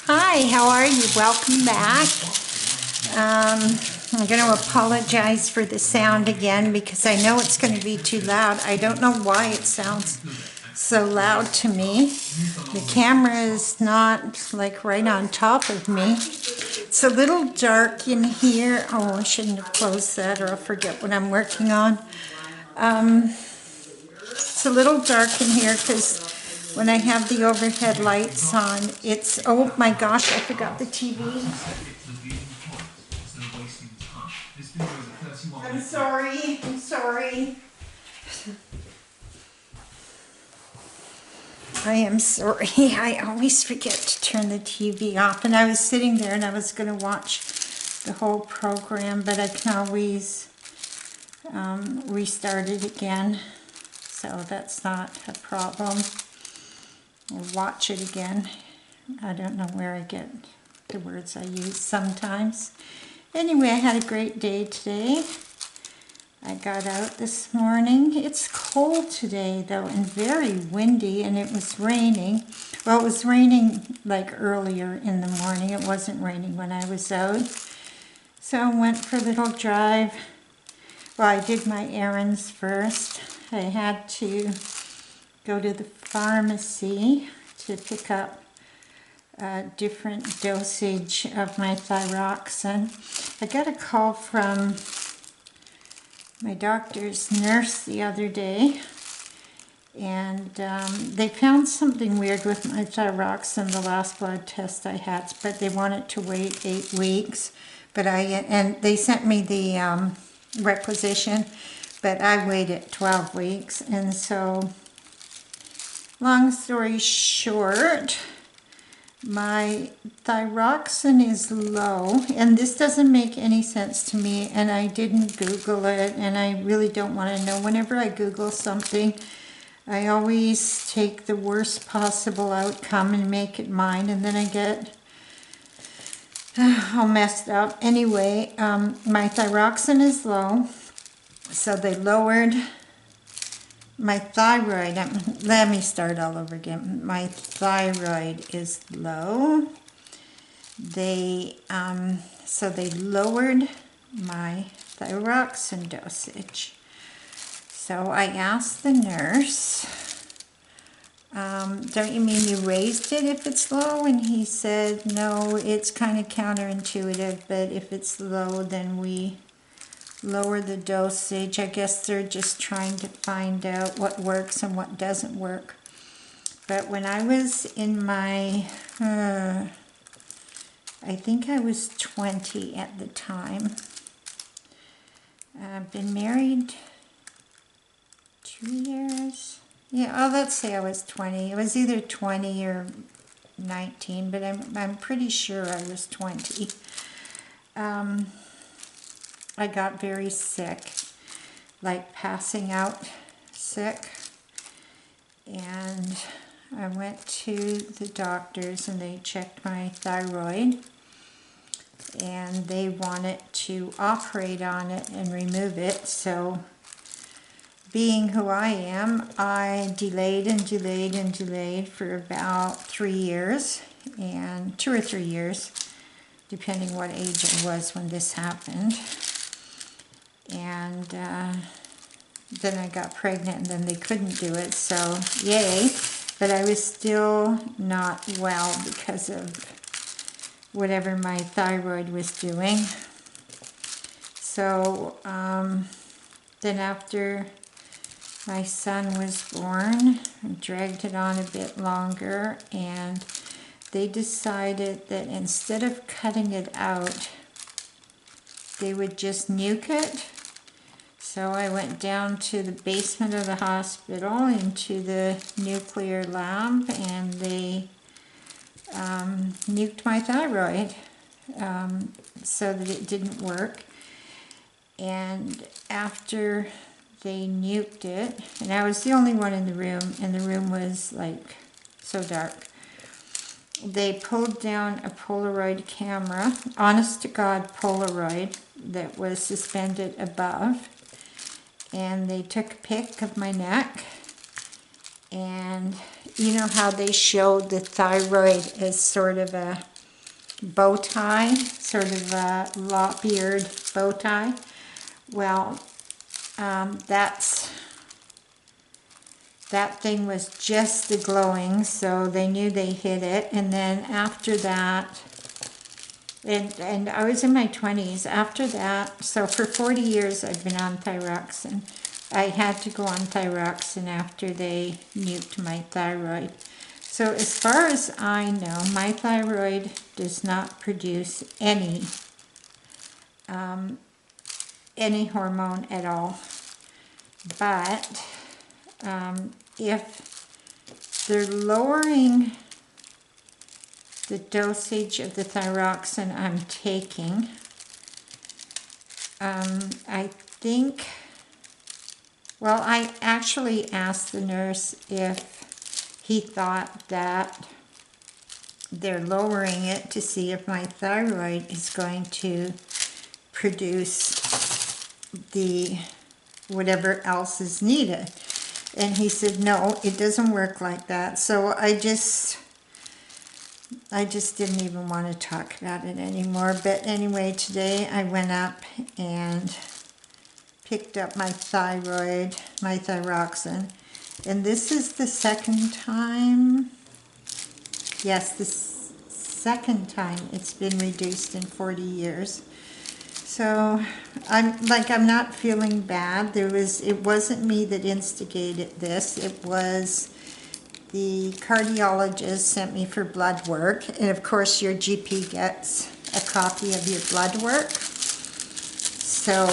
Hi, how are you? Welcome back. I'm going to apologize for the sound again because I know it's going to be too loud. I don't know why it sounds so loud to me. The camera is not like right on top of me. It's a little dark in here. Oh, I shouldn't have closed that or I'll forget what I'm working on. It's a little dark in here because when I have the overhead lights on, it's, oh my gosh, I forgot the TV. I'm sorry. I am sorry. I always forget to turn the TV off. And I was sitting there and I was going to watch the whole program, but I can always restart it again. So that's not a problem. Or watch it again. I don't know where I get the words I use sometimes. Anyway, I had a great day today. I got out this morning. It's cold today though and very windy, and it was raining. Well, it was raining like earlier in the morning. It wasn't raining when I was out. So I went for a little drive. Well, I did my errands first. I had to go to the pharmacy to pick up a different dosage of my thyroxine. I got a call from my doctor's nurse the other day, and they found something weird with my thyroxine the last blood test I had, but they wanted to wait 8 weeks. But and they sent me the requisition, but I waited 12 weeks, and so long story short, my thyroxine is low, and this doesn't make any sense to me, and I didn't Google it, and I really don't want to know. Whenever I Google something, I always take the worst possible outcome and make it mine, and then I get all messed up. Anyway, my thyroxine is low, so they lowered my thyroid. Let me start all over again. My thyroid is low. So they lowered my thyroxine dosage. So I asked the nurse, don't you mean you raised it if it's low? And he said, no, it's kind of counterintuitive, but if it's low, then we lower the dosage. I guess they're just trying to find out what works and what doesn't work. But when I was in my, I think I was 20 at the time. I've been married 2 years. Yeah, oh, let's say I was 20. It was either 20 or 19, but I'm pretty sure I was 20. I got very sick, like passing out sick, and I went to the doctors and they checked my thyroid, and they wanted to operate on it and remove it. So being who I am, I delayed for about 3 years, and 2 or 3 years, depending what age I was when this happened. And then I got pregnant, and then they couldn't do it, so yay. But I was still not well because of whatever my thyroid was doing. So then after my son was born, I dragged it on a bit longer, and they decided that instead of cutting it out, they would just nuke it. So I went down to the basement of the hospital into the nuclear lab, and they nuked my thyroid so that it didn't work. And after they nuked it, and I was the only one in the room, and the room was like so dark, they pulled down a Polaroid camera, honest to God Polaroid, that was suspended above, and they took a pic of my neck, and you know how they showed the thyroid as sort of a bow tie, sort of a lop-eared bow tie? Well, that thing was just the glowing, so they knew they hit it. And then after that, and I was in my 20s. After that, so for 40 years I've been on thyroxine. I had to go on thyroxine after they nuked my thyroid. So as far as I know, my thyroid does not produce any hormone at all. But if they're lowering the dosage of the thyroxine I'm taking, I think, well, I actually asked the nurse if he thought that they're lowering it to see if my thyroid is going to produce the whatever else is needed. And he said, no, it doesn't work like that. So I just didn't even want to talk about it anymore. But anyway, today I went up and picked up my thyroid, my thyroxine. And this is the second time, yes, the second time it's been reduced in 40 years. So I'm not feeling bad. It wasn't me that instigated this. It was the cardiologist sent me for blood work, and of course your GP gets a copy of your blood work. So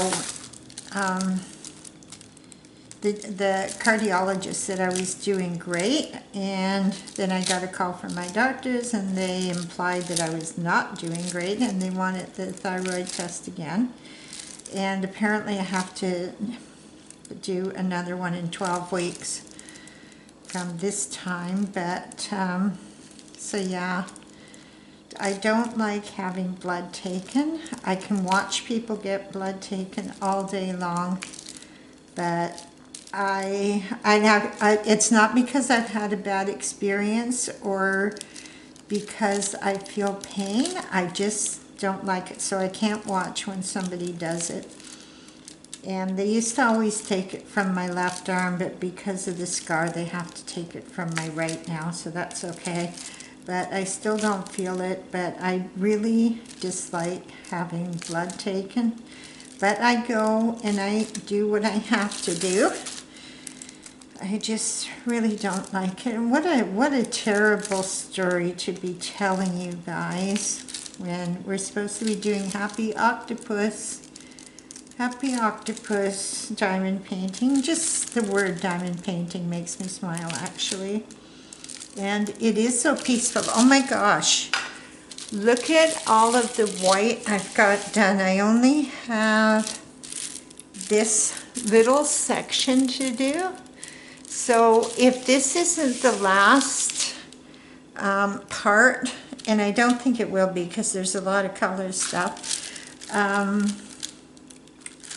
the cardiologist said I was doing great, and then I got a call from my doctors and they implied that I was not doing great and they wanted the thyroid test again. And apparently I have to do another one in 12 weeks from this time. But so yeah, I don't like having blood taken. I can watch people get blood taken all day long, but it's not because I've had a bad experience or because I feel pain. I just don't like it, so I can't watch when somebody does it. And they used to always take it from my left arm, but because of the scar, they have to take it from my right now, so that's okay. But I still don't feel it, but I really dislike having blood taken. But I go and I do what I have to do. I just really don't like it. And what a terrible story to be telling you guys when we're supposed to be doing Happy Octopus diamond painting. Just the word diamond painting makes me smile, actually. And it is so peaceful. Oh my gosh. Look at all of the white I've got done. I only have this little section to do. So if this isn't the last part, and I don't think it will be because there's a lot of color stuff,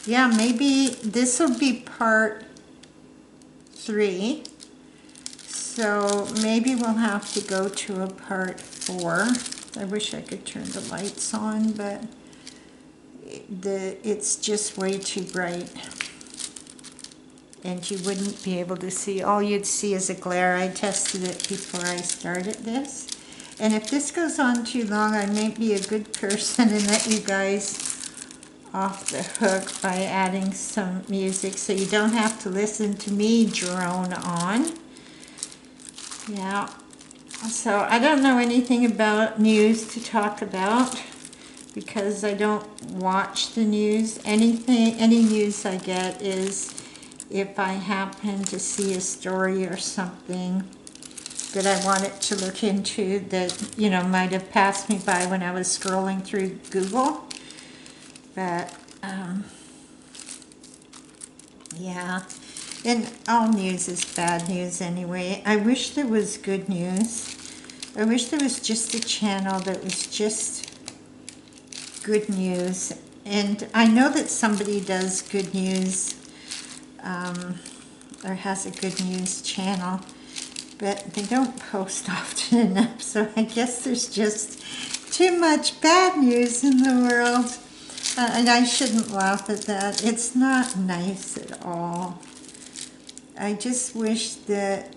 yeah, maybe this will be part 3. So maybe we'll have to go to a part 4. I wish I could turn the lights on, but it's just way too bright. And you wouldn't be able to see. All you'd see is a glare. I tested it before I started this. And if this goes on too long, I may be a good person and let you guys off the hook by adding some music so you don't have to listen to me drone on. Yeah. So I don't know anything about news to talk about because I don't watch the news. Any news I get is if I happen to see a story or something that I wanted to look into that, you know, might have passed me by when I was scrolling through Google. But, yeah. And all news is bad news anyway. I wish there was good news. I wish there was just a channel that was just good news. And I know that somebody does good news, or has a good news channel. but they don't post often enough, so I guess there's just too much bad news in the world. And I shouldn't laugh at that. It's not nice at all. I just wish that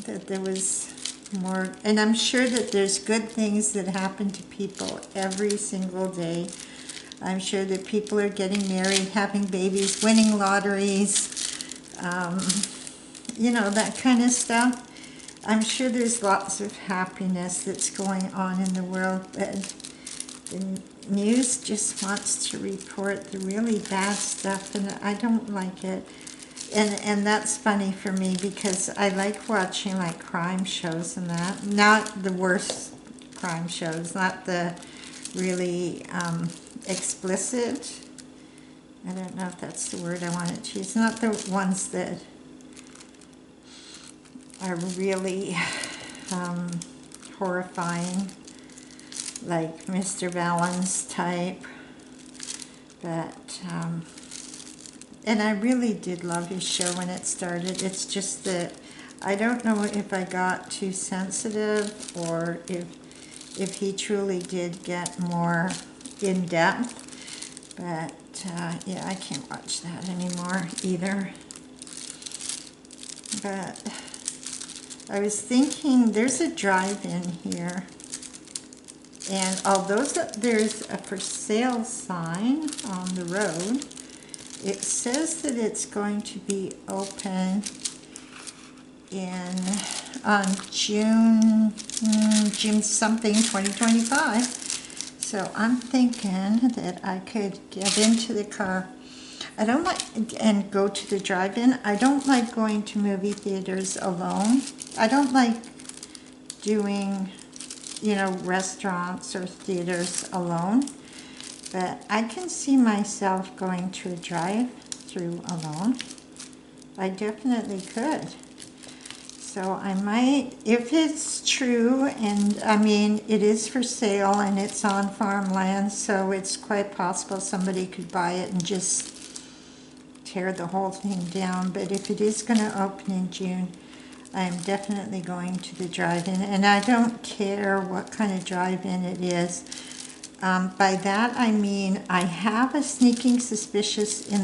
there was more, and I'm sure that there's good things that happen to people every single day. I'm sure that people are getting married, having babies, winning lotteries, you know, that kind of stuff. I'm sure there's lots of happiness that's going on in the world, but the news just wants to report the really bad stuff, and I don't like it. And that's funny for me because I like watching like crime shows and that. Not the worst crime shows, not the really explicit. I don't know if that's the word I wanted to use. Not the ones that are really horrifying, like Mr. Valens type. But and I really did love his show when it started. It's just that I don't know if I got too sensitive or if he truly did get more in depth. But yeah, I can't watch that anymore either. But I was thinking there's a drive-in here. And although there's a for sale sign on the road, it says that it's going to be open on June something 2025. So I'm thinking that I could get into the car. I don't like, and go to the drive-in. I don't like going to movie theaters alone. I don't like doing, you know, restaurants or theaters alone. But I can see myself going to a drive-through alone. I definitely could. So I might, if it's true, and I mean, it is for sale and it's on farmland, so it's quite possible somebody could buy it and just tear the whole thing down. But if it is going to open in June, I'm definitely going to the drive-in. And I don't care what kind of drive-in it is. By that I mean I have a sneaking suspicion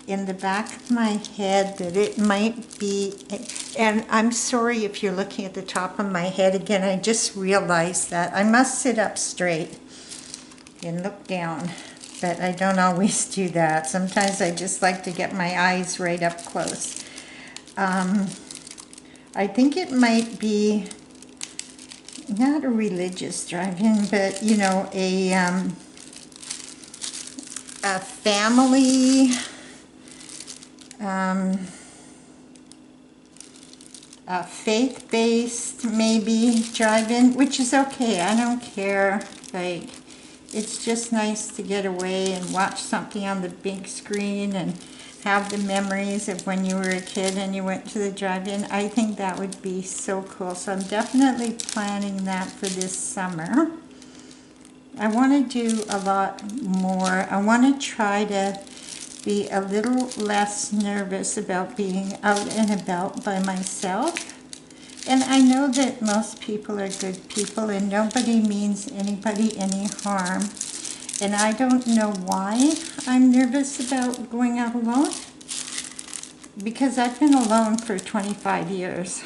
in the back of my head that it might be, and I'm sorry if you're looking at the top of my head again, I just realized that I must sit up straight and look down, but I don't always do that. Sometimes I just like to get my eyes right up close. I think it might be not a religious drive-in, but you know, a family, a faith-based maybe drive-in, which is okay. I don't care. Like, it's just nice to get away and watch something on the big screen and have the memories of when you were a kid and you went to the drive-in. I think that would be so cool. So I'm definitely planning that for this summer. I want to do a lot more. I want to try to be a little less nervous about being out and about by myself. And I know that most people are good people and nobody means anybody any harm. And I don't know why I'm nervous about going out alone, because I've been alone for 25 years.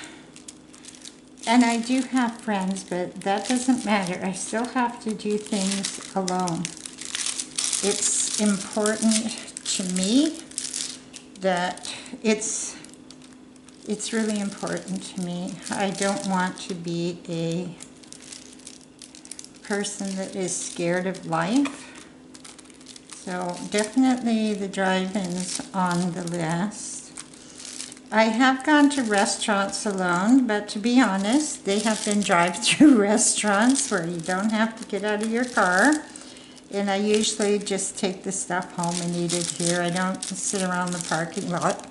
And I do have friends, but that doesn't matter. I still have to do things alone. It's important to me that it's really important to me. I don't want to be a person that is scared of life. So definitely the drive-ins on the list. I have gone to restaurants alone, but to be honest, they have been drive-through restaurants where you don't have to get out of your car. And I usually just take the stuff home and eat it here. I don't sit around the parking lot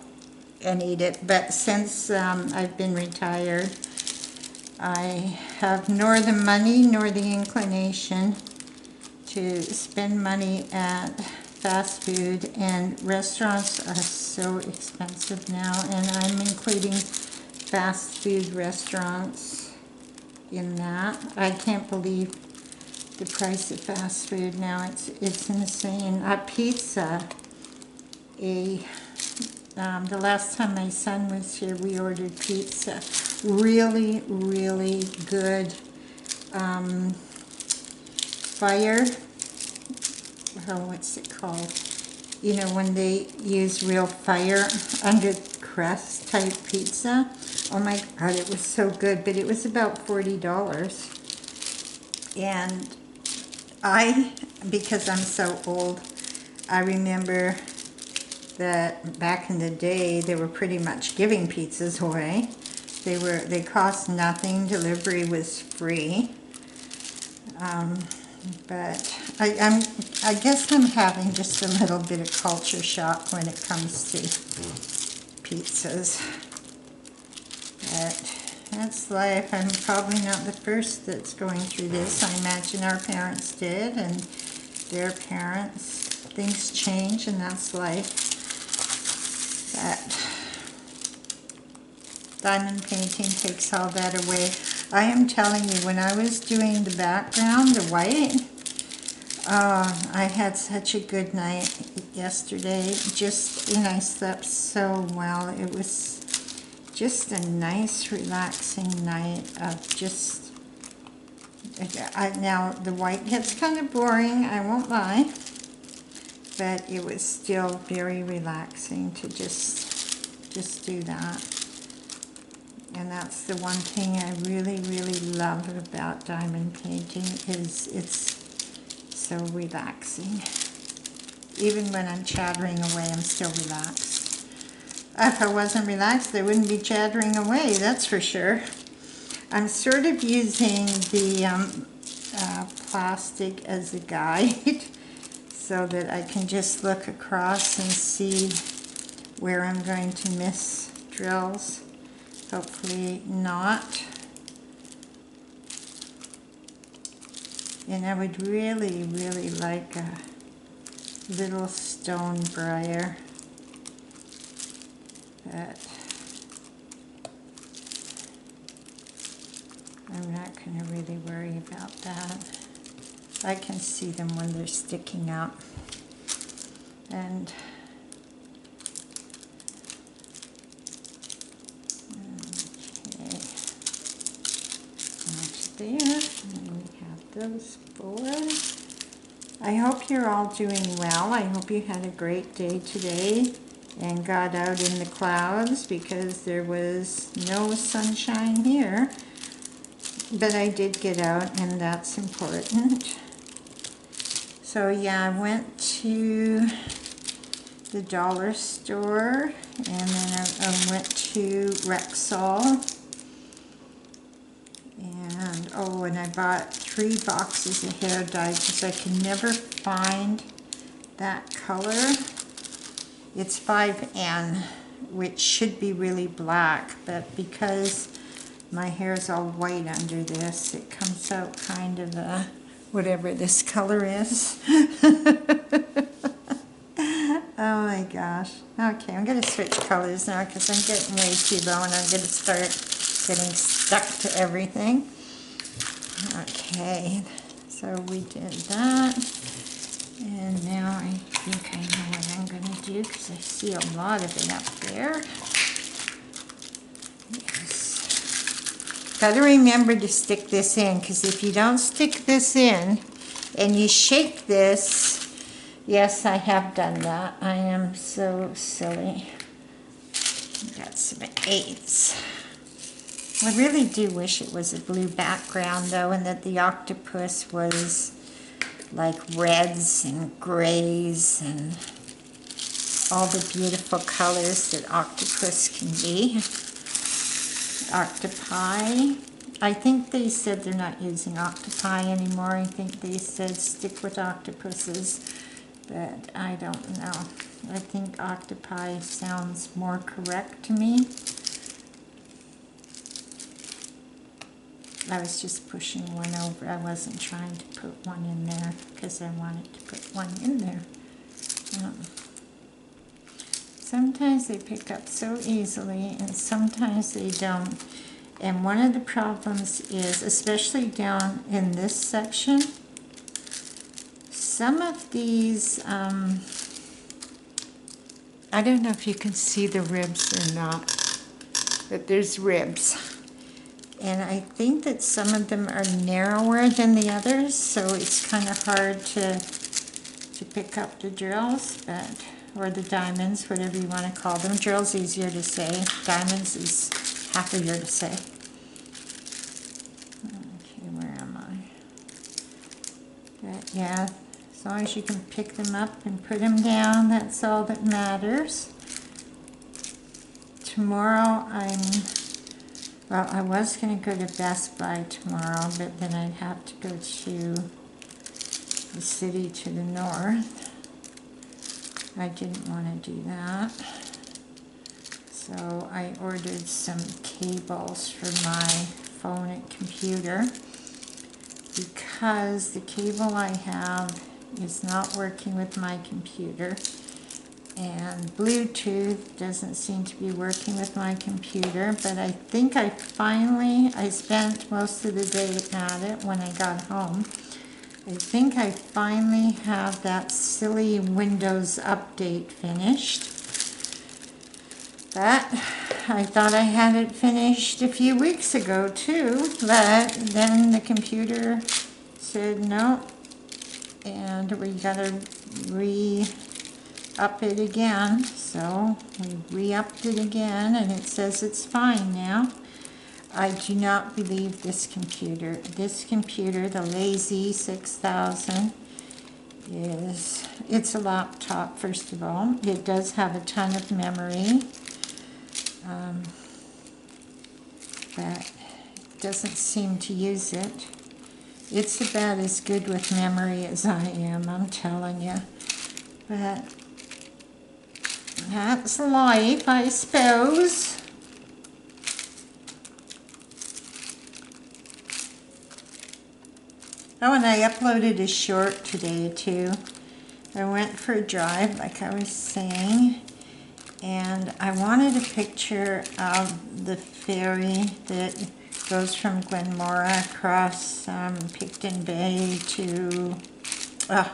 and eat it. But since I've been retired, I have nor the money nor the inclination to spend money at fast food, and restaurants are so expensive now, and I'm including fast food restaurants in that. I can't believe the price of fast food now. It's insane. A pizza, the last time my son was here, we ordered pizza. Really, really good fire. Oh, what's it called? You know, when they use real fire under crust type pizza. Oh my God, it was so good, but it was about $40. And because I'm so old, I remember that back in the day, they were pretty much giving pizzas away. They cost nothing. Delivery was free. But I guess I'm having just a little bit of culture shock when it comes to pizzas. But that's life. I'm probably not the first that's going through this. I imagine our parents did, and their parents. Things change, and that's life. But diamond painting takes all that away. I am telling you, when I was doing the background, the white, I had such a good night yesterday. And I slept so well. It was just a nice, relaxing night of just. Now the white gets kind of boring, I won't lie, but it was still very relaxing to just do that. And that's the one thing I really, really love about diamond painting is it's so relaxing. Even when I'm chattering away, I'm still relaxed. If I wasn't relaxed, I wouldn't be chattering away, that's for sure. I'm sort of using the plastic as a guide so that I can just look across and see where I'm going to miss drills. Hopefully not. And I would really, really like a little stone briar. But I'm not going to really worry about that. I can see them when they're sticking out. And there, and we have those four. I hope you're all doing well. I hope you had a great day today and got out in the clouds, because there was no sunshine here. But I did get out, and that's important. So yeah, I went to the dollar store, and then I went to Rexall. And I bought 3 boxes of hair dye because I can never find that color. It's 5N, which should be really black, but because my hair is all white under this, it comes out kind of a, whatever this color is. Oh my gosh. Okay, I'm going to switch colors now because I'm getting way too low, and I'm going to start getting stuck to everything. Okay, so we did that, and now I think I know what I'm going to do because I see a lot of it up there. Yes. Got to remember to stick this in, because if you don't stick this in and you shake this, yes, I have done that. I am so silly. Got some 8s. I really do wish it was a blue background though, and that the octopus was like reds and grays and all the beautiful colors that octopus can be. Octopi. I think they said they're not using octopi anymore. I think they said stick with octopuses, but I don't know. I think octopi sounds more correct to me. I was just pushing one over. I wasn't trying to put one in there because I wanted to put one in there. Sometimes they pick up so easily and sometimes they don't. And one of the problems is, especially down in this section, some of these, I don't know if you can see the ribs or not, but there's ribs. And I think that some of them are narrower than the others, so it's kind of hard to pick up the drills, or the diamonds, whatever you want to call them. Drills easier to say, diamonds is happier to say. Okay, where am I? But yeah, as long as you can pick them up and put them down, that's all that matters. Tomorrow well, I was going to go to Best Buy tomorrow, but then I'd have to go to the city to the north. I didn't want to do that. So I ordered some cables for my phone and computer because the cable I have is not working with my computer, and Bluetooth doesn't seem to be working with my computer, but I think I spent most of the day at it when I got home. I think I finally have that silly Windows update finished. But I thought I had it finished a few weeks ago too, but then the computer said no, and we gotta re-up it again. So we re-upped it again and it says it's fine now. I do not believe this computer. This computer, the Lazy 6000, it's a laptop, first of all. It does have a ton of memory, but it doesn't seem to use it. It's about as good with memory as I am, I'm telling you. But that's life, I suppose. Oh, and I uploaded a short today too. I went for a drive, like I was saying, and I wanted a picture of the ferry that goes from Glenmora across Picton Bay to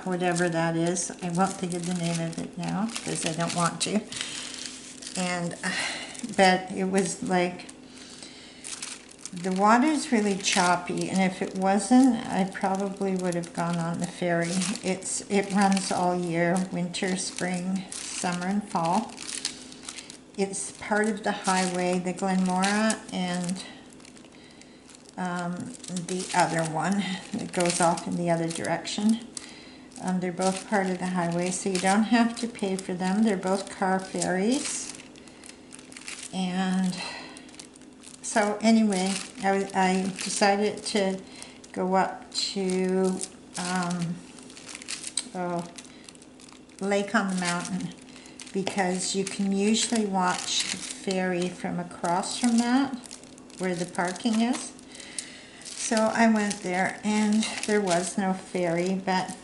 whatever that is. I won't think of the name of it now because I don't want to. And but it was like, the water's really choppy, and if it wasn't, I probably would have gone on the ferry. It runs all year, winter, spring, summer, and fall. It's part of the highway, the Glenmora, and the other one that goes off in the other direction. They're both part of the highway, so you don't have to pay for them. They're both car ferries. And so anyway, I decided to go up to Lake on the Mountain, because you can usually watch the ferry from across from that, where the parking is. So I went there, and there was no ferry, but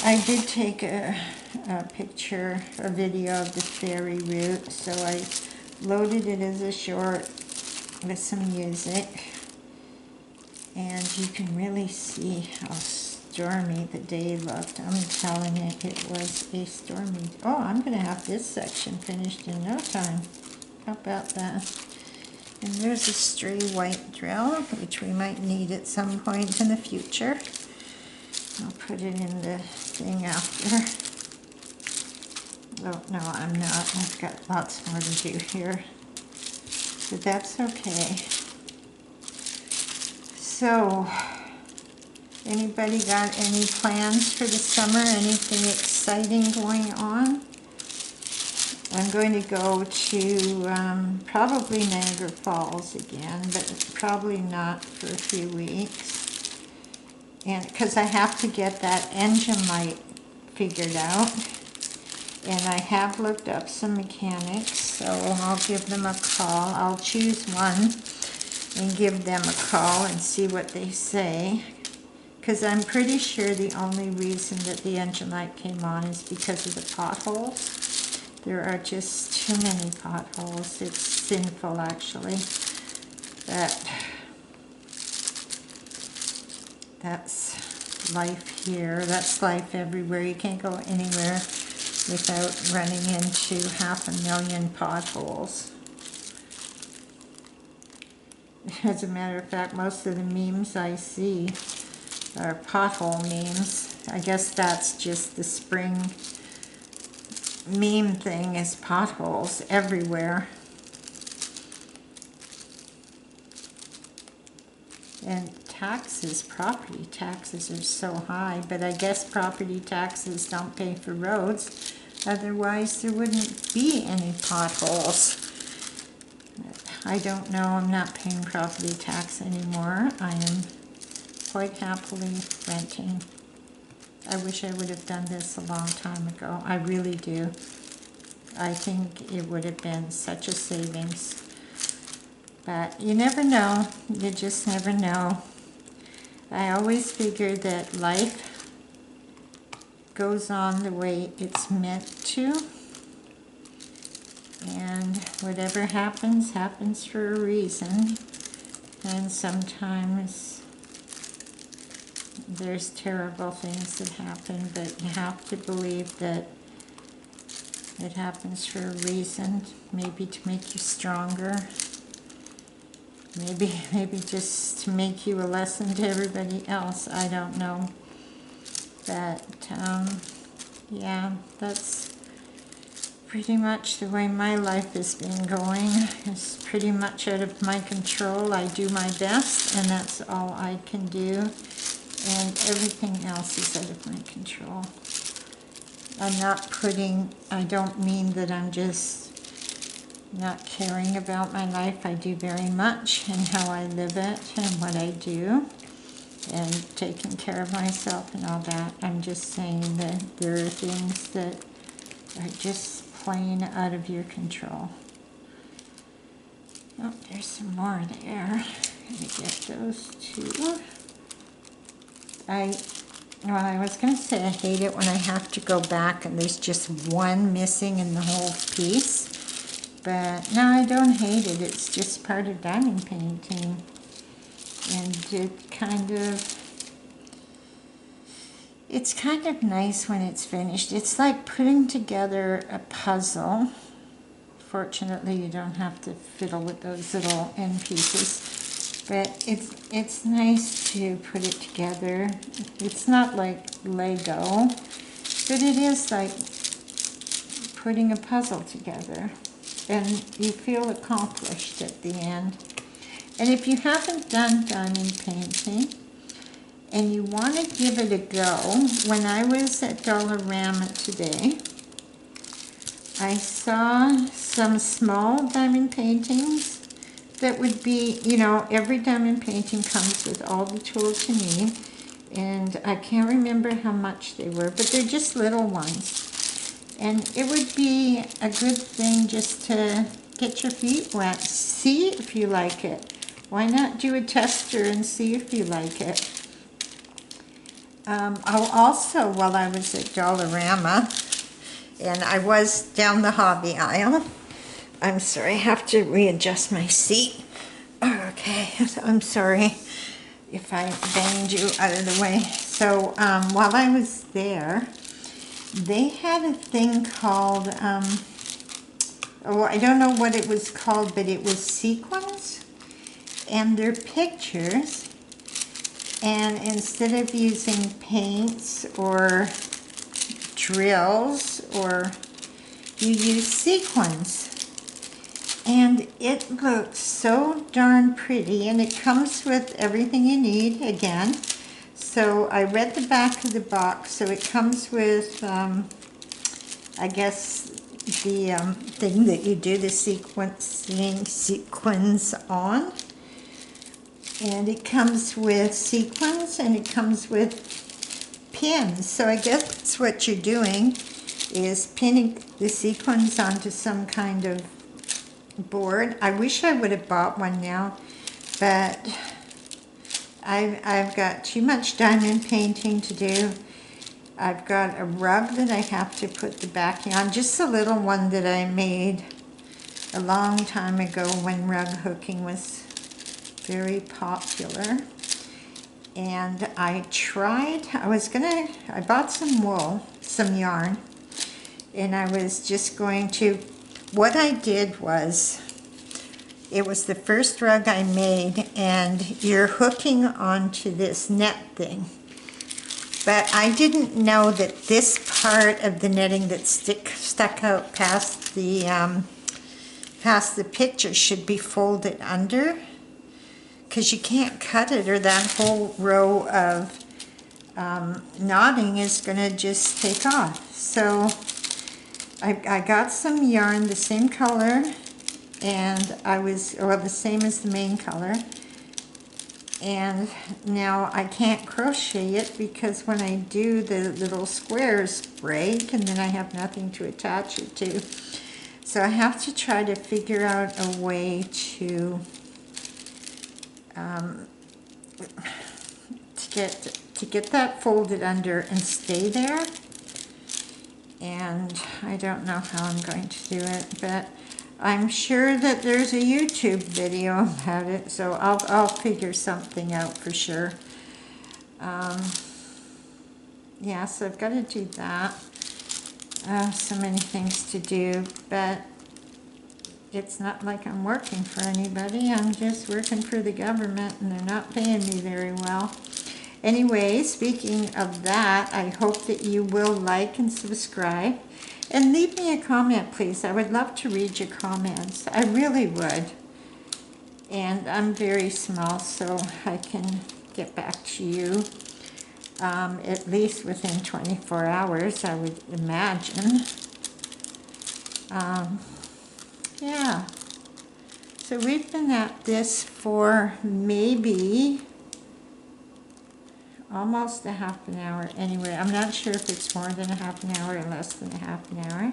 I did take a picture, a video of the ferry route, so I loaded it as a short with some music, and you can really see how stormy the day looked. I'm telling you, it was a stormy. Oh, I'm going to have this section finished in no time. How about that? And there's a stray white drill, which we might need at some point in the future. I'll put it in the thing after. Oh, no, I'm not. I've got lots more to do here. But that's okay. So, anybody got any plans for the summer? Anything exciting going on? I'm going to go to probably Niagara Falls again, but probably not for a few weeks. And because I have to get that engine light figured out. And I have looked up some mechanics, so I'll give them a call. I'll choose one and give them a call and see what they say. because I'm pretty sure the only reason that the engine light came on is because of the potholes. There are just too many potholes. It's sinful, actually. But that's life here. That's life everywhere. You can't go anywhere without running into 500,000 potholes. As a matter of fact, most of the memes I see are pothole memes. I guess that's just the spring meme thing, is potholes everywhere. And taxes, property taxes are so high, but I guess property taxes don't pay for roads. Otherwise, there wouldn't be any potholes. I don't know, I'm not paying property tax anymore. I am quite happily renting. I wish I would have done this a long time ago. I really do. I think it would have been such a savings. But you never know. You just never know. I always figure that life goes on the way it's meant to. And whatever happens, happens for a reason. And sometimes there's terrible things that happen, but you have to believe that it happens for a reason. Maybe to make you stronger. Maybe just to make you a lesson to everybody else. I don't know. But, yeah, that's pretty much the way my life has been going. It's pretty much out of my control. I do my best, and that's all I can do. And everything else is out of my control. I don't mean that I'm just not caring about my life. I do very much, and how I live it, and what I do, and taking care of myself and all that. I'm just saying that there are things that are just plain out of your control. Oh, there's some more there. Let me get those two. I was going to say I hate it when I have to go back and there's just one missing in the whole piece. But no, I don't hate it. It's just part of diamond painting. And it's kind of nice when it's finished. It's like putting together a puzzle. Fortunately, you don't have to fiddle with those little end pieces. But it's nice to put it together. It's not like Lego, but it is like putting a puzzle together. And you feel accomplished at the end. And if you haven't done diamond painting, and you want to give it a go, when I was at Dollarama today, I saw some small diamond paintings that would be, you know, every diamond painting comes with all the tools you need, and I can't remember how much they were, but they're just little ones. And it would be a good thing just to get your feet wet, see if you like it. Why not do a tester and see if you like it? Also, while I was at Dollarama, and I was down the hobby aisle, I'm sorry, I have to readjust my seat. Okay, I'm sorry if I banged you out of the way. So while I was there, they had a thing called, I don't know what it was called, but it was sequins, and they're pictures. And instead of using paints or drills, or you use sequins. And it looks so darn pretty, and it comes with everything you need again. So I read the back of the box. So it comes with, I guess, the thing that you do the sequins on. And it comes with sequins, and it comes with pins. So I guess that's what you're doing, is pinning the sequins onto some kind of board. I wish I would have bought one now, but I've got too much diamond painting to do. I've got a rug that I have to put the backing on, just a little one that I made a long time ago when rug hooking was very popular. And I bought some wool, some yarn, and I was just going to, what I did was, it was the first rug I made, and you're hooking onto this net thing. But I didn't know that this part of the netting that stuck out past the picture should be folded under, because you can't cut it or that whole row of knotting is going to just take off. So I got some yarn the same color, and the same as the main color, and now I can't crochet it because when I do, the little squares break and then I have nothing to attach it to. So I have to try to figure out a way to get that folded under and stay there. And I don't know how I'm going to do it, but I'm sure that there's a YouTube video about it, so I'll figure something out for sure. Yeah, so I've got to do that. So many things to do, but it's not like I'm working for anybody. I'm just working for the government, and they're not paying me very well. Anyway, speaking of that, I hope that you will like and subscribe. And leave me a comment, please. I would love to read your comments. I really would. And I'm very small, so I can get back to you at least within 24 hours, I would imagine. Yeah. So we've been at this for maybe almost a half an hour. Anyway, I'm not sure if it's more than a half an hour or less than a half an hour.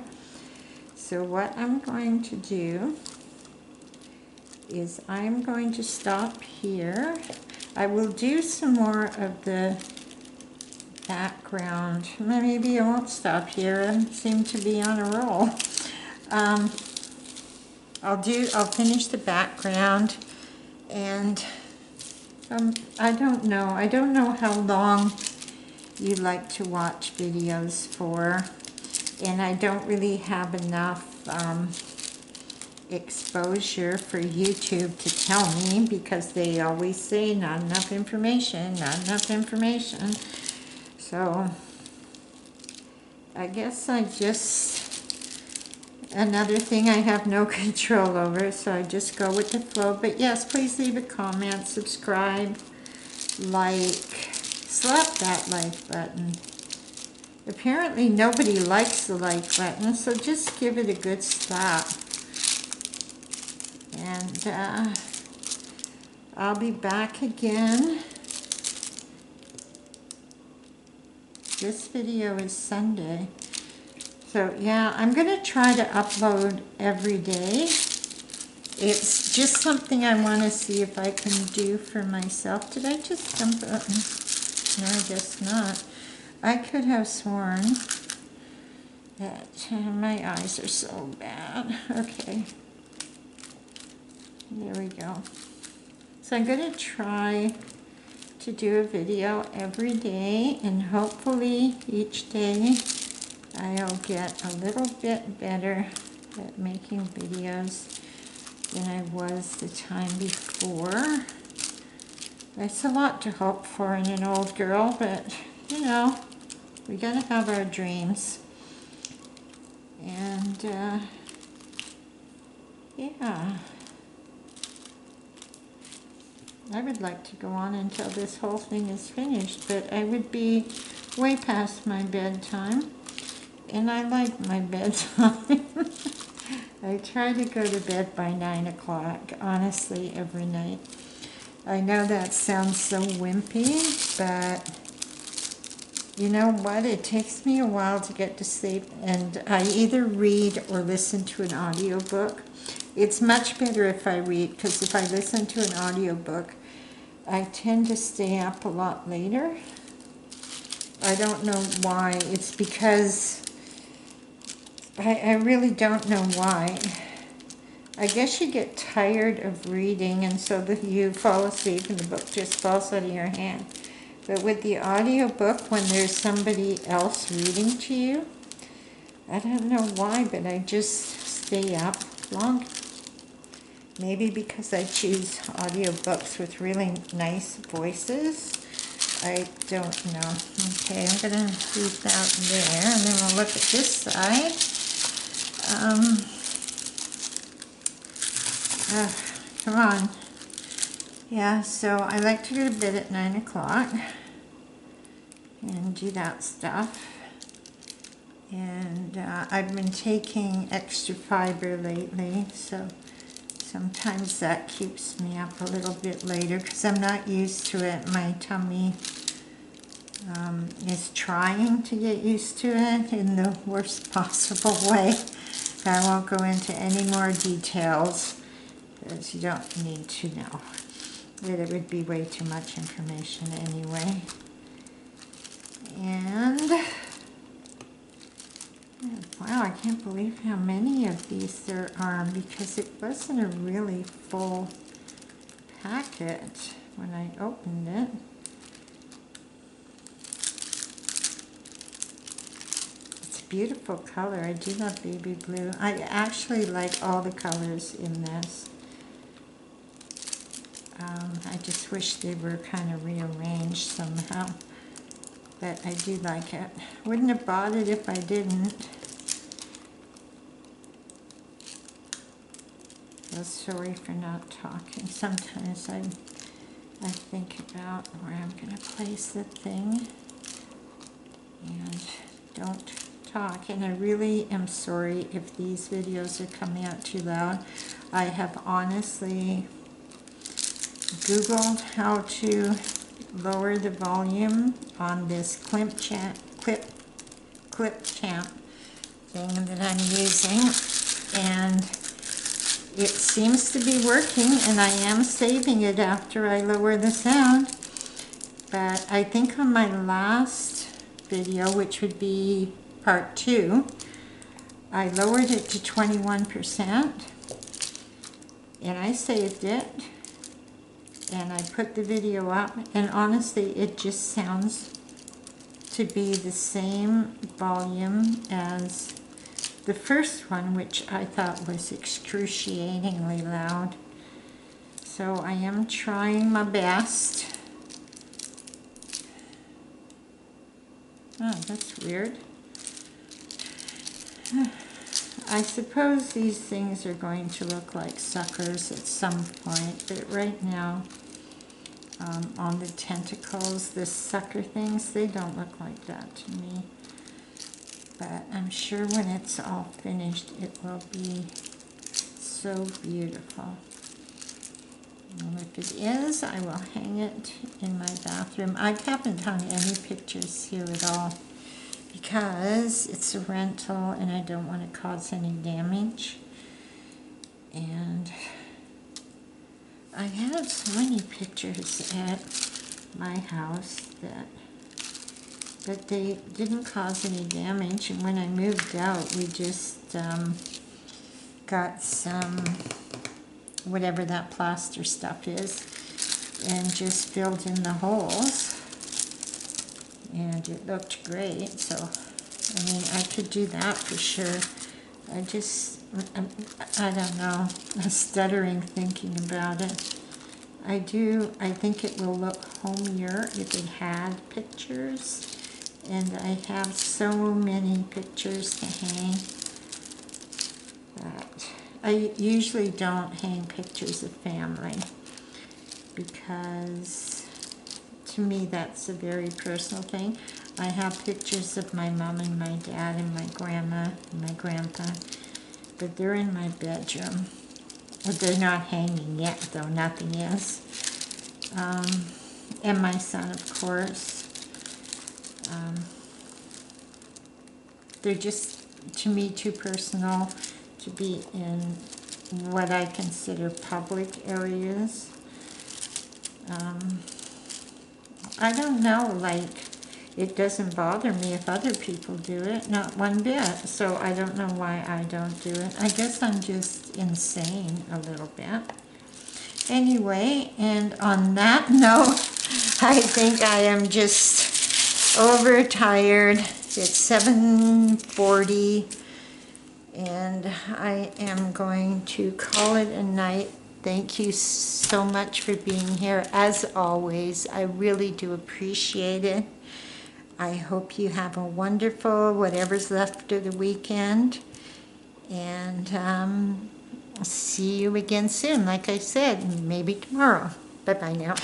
So what I'm going to do is I'm going to stop here. I will do some more of the background. Maybe I won't stop here. I seem to be on a roll. I'll finish the background, and I don't know how long you like to watch videos for, and I don't really have enough exposure for YouTube to tell me, because they always say not enough information, not enough information. So I guess another thing I have no control over, so I just go with the flow. But yes, please leave a comment, subscribe, like, slap that like button. Apparently nobody likes the like button, so just give it a good slap. And I'll be back again. This video is Sunday. So yeah, I'm going to try to upload every day. It's just something I want to see if I can do for myself. Did I just jump up? No, I guess not. I could have sworn that my eyes are so bad. Okay. There we go. So I'm going to try to do a video every day, and hopefully each day I'll get a little bit better at making videos than I was the time before. That's a lot to hope for in an old girl, but you know, we gotta have our dreams. And yeah, I would like to go on until this whole thing is finished, but I would be way past my bedtime. And I like my bedtime. I try to go to bed by 9 o'clock, honestly, every night. I know that sounds so wimpy, but you know what? It takes me a while to get to sleep, and I either read or listen to an audiobook. It's much better if I read, because if I listen to an audiobook, I tend to stay up a lot later. I don't know why. It's because I really don't know why. I guess you get tired of reading, and so that you fall asleep and the book just falls out of your hand. But with the audiobook, when there's somebody else reading to you, I don't know why, but I just stay up long. Maybe because I choose audiobooks with really nice voices. I don't know. Okay, I'm going to leave that there, and then we'll look at this side. Come on. Yeah, so I like to go to bed at 9 o'clock and do that stuff. And I've been taking extra fiber lately, so sometimes that keeps me up a little bit later because I'm not used to it. My tummy is trying to get used to it in the worst possible way. I won't go into any more details because you don't need to know. It would be way too much information anyway. And wow, I can't believe how many of these there are because it wasn't a really full packet when I opened it. It's a beautiful color. I do love baby blue. I actually like all the colors in this. I just wish they were kind of rearranged somehow. But I do like it. Wouldn't have bought it if I didn't. So sorry for not talking. Sometimes I think about where I'm going to place the thing and don't talk. And I really am sorry if these videos are coming out too loud. I have honestly Googled how to lower the volume on this clip champ thing that I'm using, and it seems to be working, and I am saving it after I lower the sound. But I think on my last video, which would be part 2, I lowered it to 21%, and I saved it. And I put the video up, and honestly, it just sounds to be the same volume as the first one, which I thought was excruciatingly loud. So I am trying my best. Oh, that's weird. I suppose these things are going to look like suckers at some point, but right now, on the tentacles, the sucker things, they don't look like that to me. But I'm sure when it's all finished, it will be so beautiful. And if it is, I will hang it in my bathroom. I haven't hung any pictures here at all because it's a rental and I don't want to cause any damage. And I had so many pictures at my house but they didn't cause any damage. And when I moved out, we just got some, whatever that plaster stuff is, and just filled in the holes. And it looked great, so, I mean, I could do that for sure. I don't know, I'm stuttering thinking about it. I think it will look homier if it had pictures, and I have so many pictures to hang that I usually don't hang pictures of family because to me that's a very personal thing. I have pictures of my mom and my dad and my grandma and my grandpa, but they're in my bedroom. They're not hanging yet, though. Nothing is. And my son, of course. They're just, to me, too personal to be in what I consider public areas. I don't know, like, it doesn't bother me if other people do it, not one bit. So I don't know why I don't do it. I guess I'm just insane a little bit. Anyway, and on that note, I think I am just overtired. It's 7:40, and I am going to call it a night. Thank you so much for being here. As always, I really do appreciate it. I hope you have a wonderful whatever's left of the weekend. And see you again soon. Like I said, maybe tomorrow. Bye-bye now.